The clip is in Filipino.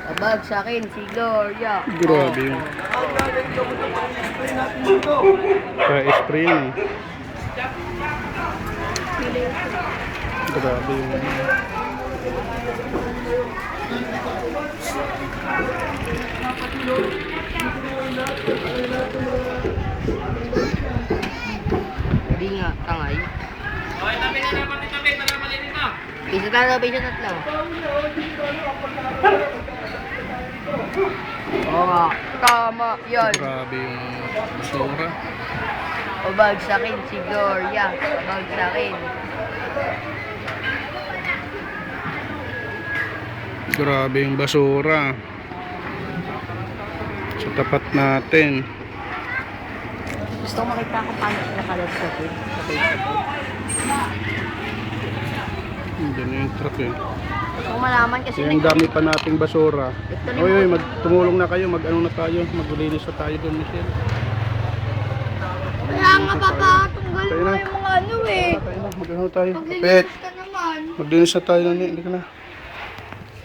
Abag sa akin si Gloria. Grabe yun. Pa-spray na eh. Grabe yun. Hindi nga, tangay. Okay, tabi na naman ito, tabi. Para malinis na. Isa tatlo. Oo nga, tama yan. Grabe yung basura. Abag sa akin si Gloria. Abag sa akin. Grabe yung basura. Sa tapat natin. Gusto ko makita kung paano sila kalat sa Facebook. Hindi na yung truck eh. Gusto ko malaman kasi Kaya ang dami pa nating basura. Ito na Oy, yung- tumulong na kayo. Mag-ano na tayo. Maglinis na tayo doon, Michelle. Kaya nga papatunggal Tayo mo na. yung mga ano eh. Tayo na, mag-ano tayo. Kapit. Maglilinis ka naman. Maglinis na tayo na. Hindi ka na.